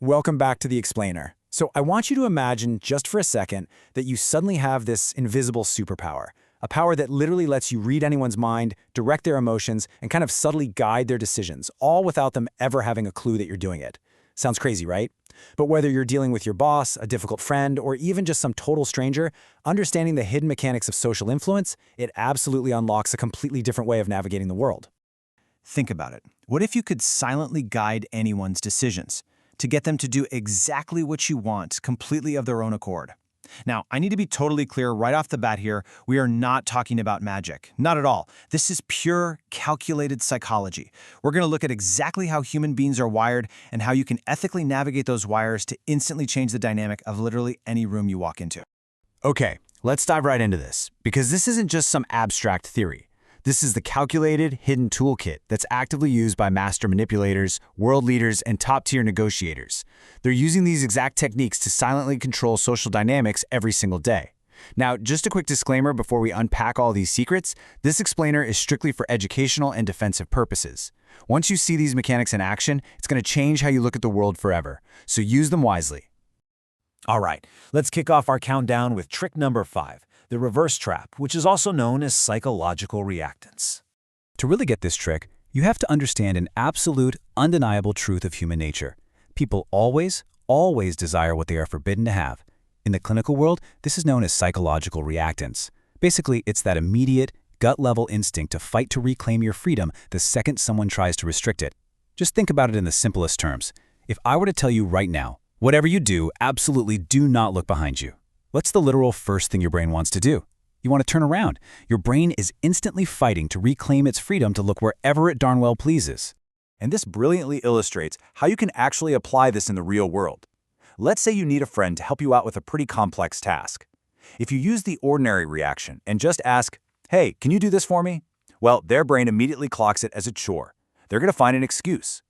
Welcome back to the Explainer. So I want you to imagine, just for a second, that you suddenly have this invisible superpower. A power that literally lets you read anyone's mind, direct their emotions, and kind of subtly guide their decisions, all without them ever having a clue that you're doing it. Sounds crazy, right? But whether you're dealing with your boss, a difficult friend, or even just some total stranger, understanding the hidden mechanics of social influence, it absolutely unlocks a completely different way of navigating the world. Think about it. What if you could silently guide anyone's decisions to get them to do exactly what you want, completely of their own accord? Now, I need to be totally clear right off the bat here, we are not talking about magic. Not at all. This is pure, calculated psychology. We're going to look at exactly how human beings are wired and how you can ethically navigate those wires to instantly change the dynamic of literally any room you walk into. Okay, let's dive right into this, because this isn't just some abstract theory. This is the calculated, hidden toolkit that's actively used by master manipulators, world leaders, and top-tier negotiators. They're using these exact techniques to silently control social dynamics every single day. Now, just a quick disclaimer before we unpack all these secrets, this explainer is strictly for educational and defensive purposes. Once you see these mechanics in action, it's going to change how you look at the world forever, so use them wisely. All right, let's kick off our countdown with trick number 5. The reverse trap, which is also known as psychological reactance. To really get this trick, you have to understand an absolute, undeniable truth of human nature. People always desire what they are forbidden to have. In the clinical world, this is known as psychological reactance. Basically, it's that immediate, gut-level instinct to fight to reclaim your freedom the second someone tries to restrict it. Just think about it in the simplest terms. If I were to tell you right now, whatever you do, absolutely do not look behind you. What's the literal first thing your brain wants to do? You want to turn around. Your brain is instantly fighting to reclaim its freedom to look wherever it darn well pleases. And this brilliantly illustrates how you can actually apply this in the real world. Let's say you need a friend to help you out with a pretty complex task. If you use the ordinary reaction and just ask, "Hey, can you do this for me?" Well, their brain immediately clocks it as a chore. They're going to find an excuse.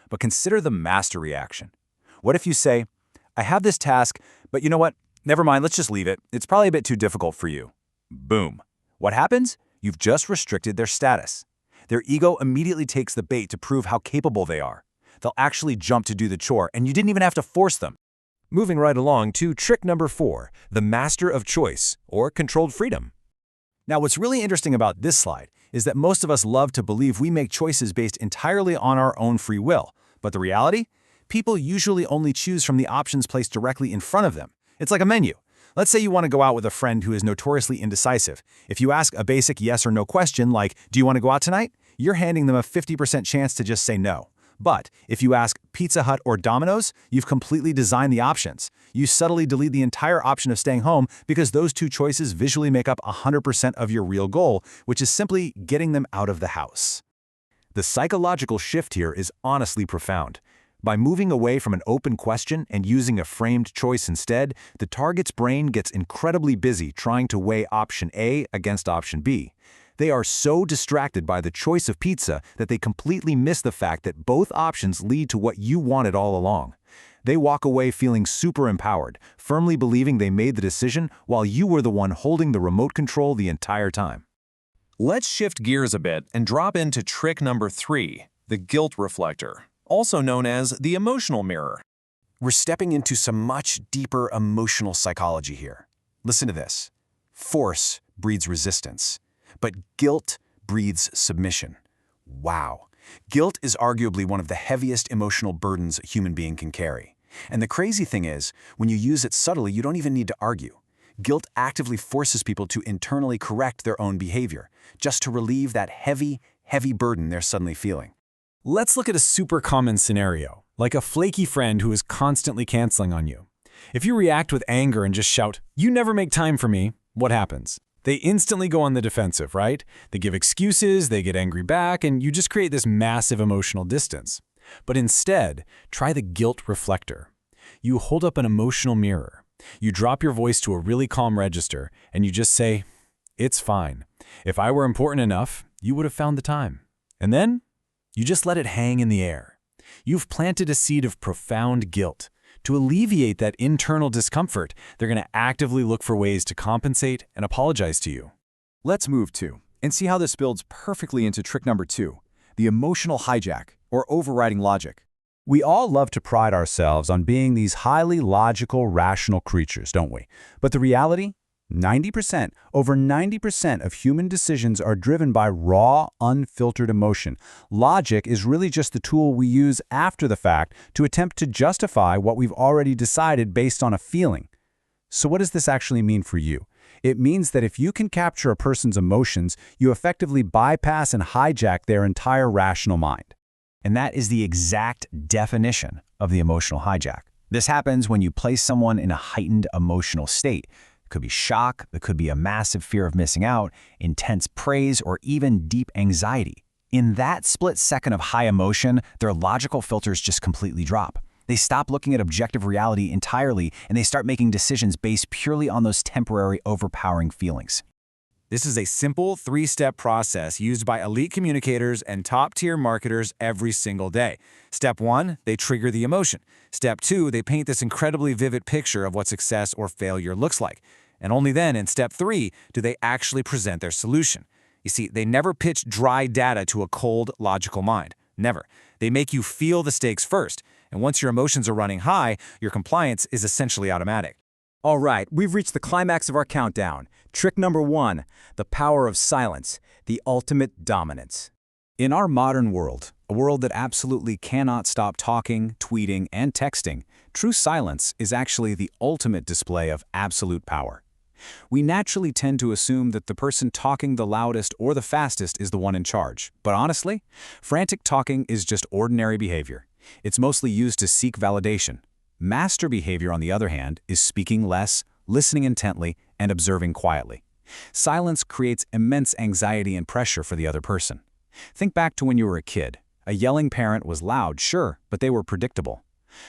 But consider the master reaction. What if you say, "I have this task, but you know what? Never mind, let's just leave it. It's probably a bit too difficult for you." Boom. What happens? You've just restricted their status. Their ego immediately takes the bait to prove how capable they are. They'll actually jump to do the chore, and you didn't even have to force them. Moving right along to trick number 4, the master of choice, or controlled freedom. Now, what's really interesting about this slide is that most of us love to believe we make choices based entirely on our own free will. But the reality? People usually only choose from the options placed directly in front of them. It's like a menu. Let's say you want to go out with a friend who is notoriously indecisive. If you ask a basic yes or no question like, "Do you want to go out tonight?" you're handing them a 50% chance to just say no. But if you ask Pizza Hut or Domino's, you've completely designed the options. You subtly delete the entire option of staying home because those two choices visually make up 100% of your real goal, which is simply getting them out of the house. The psychological shift here is honestly profound. By moving away from an open question and using a framed choice instead, the target's brain gets incredibly busy trying to weigh option A against option B. They are so distracted by the choice of pizza that they completely miss the fact that both options lead to what you wanted all along. They walk away feeling super empowered, firmly believing they made the decision while you were the one holding the remote control the entire time. Let's shift gears a bit and drop into trick number 3, the guilt reflector, also known as the emotional mirror. We're stepping into some much deeper emotional psychology here. Listen to this. Force breeds resistance, but guilt breeds submission. Wow. Guilt is arguably one of the heaviest emotional burdens a human being can carry. And the crazy thing is, when you use it subtly, you don't even need to argue. Guilt actively forces people to internally correct their own behavior, just to relieve that heavy burden they're suddenly feeling. Let's look at a super common scenario, like a flaky friend who is constantly canceling on you. If you react with anger and just shout, "You never make time for me," what happens? They instantly go on the defensive, right? They give excuses, they get angry back, and you just create this massive emotional distance. But instead, try the guilt reflector. You hold up an emotional mirror. You drop your voice to a really calm register, and you just say, "It's fine. If I were important enough, you would have found the time." And then you just let it hang in the air. You've planted a seed of profound guilt. To alleviate that internal discomfort, they're going to actively look for ways to compensate and apologize to you. Let's move to and see how this builds perfectly into trick number 2, the emotional hijack, or overriding logic. We all love to pride ourselves on being these highly logical, rational creatures, don't we? But the reality? 90%, over 90% of human decisions are driven by raw, unfiltered emotion. Logic is really just the tool we use after the fact to attempt to justify what we've already decided based on a feeling. So what does this actually mean for you? It means that if you can capture a person's emotions, you effectively bypass and hijack their entire rational mind. And that is the exact definition of the emotional hijack. This happens when you place someone in a heightened emotional state. It could be shock, it could be a massive fear of missing out, intense praise, or even deep anxiety. In that split second of high emotion, their logical filters just completely drop. They stop looking at objective reality entirely, and they start making decisions based purely on those temporary, overpowering feelings. This is a simple three-step process used by elite communicators and top-tier marketers every single day. Step 1, they trigger the emotion. Step 2, they paint this incredibly vivid picture of what success or failure looks like. And only then, in Step 3, do they actually present their solution. You see, they never pitch dry data to a cold, logical mind. Never. They make you feel the stakes first. And once your emotions are running high, your compliance is essentially automatic. All right, we've reached the climax of our countdown. Trick number 1, the power of silence, the ultimate dominance. In our modern world, a world that absolutely cannot stop talking, tweeting, and texting, true silence is actually the ultimate display of absolute power. We naturally tend to assume that the person talking the loudest or the fastest is the one in charge. But honestly, frantic talking is just ordinary behavior. It's mostly used to seek validation. Master behavior, on the other hand, is speaking less, listening intently, and observing quietly. Silence creates immense anxiety and pressure for the other person. Think back to when you were a kid. A yelling parent was loud, sure, but they were predictable.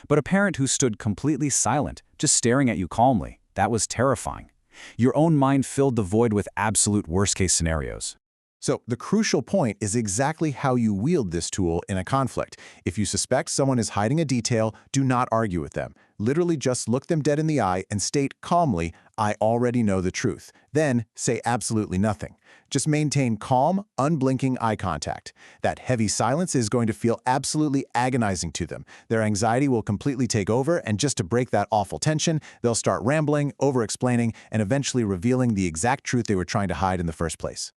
But a parent who stood completely silent, just staring at you calmly, that was terrifying. Your own mind filled the void with absolute worst-case scenarios. So the crucial point is exactly how you wield this tool in a conflict. If you suspect someone is hiding a detail, do not argue with them. Literally just look them dead in the eye and state calmly, "I already know the truth." Then say absolutely nothing. Just maintain calm, unblinking eye contact. That heavy silence is going to feel absolutely agonizing to them. Their anxiety will completely take over, and just to break that awful tension, they'll start rambling, over-explaining, and eventually revealing the exact truth they were trying to hide in the first place.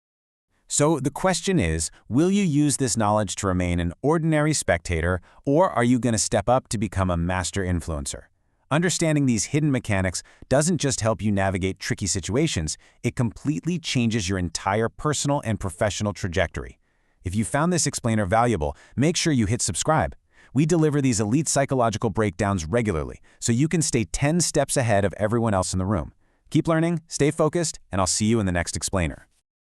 So the question is, will you use this knowledge to remain an ordinary spectator, or are you going to step up to become a master influencer? Understanding these hidden mechanics doesn't just help you navigate tricky situations, it completely changes your entire personal and professional trajectory. If you found this explainer valuable, make sure you hit subscribe. We deliver these elite psychological breakdowns regularly, so you can stay 10 steps ahead of everyone else in the room. Keep learning, stay focused, and I'll see you in the next explainer.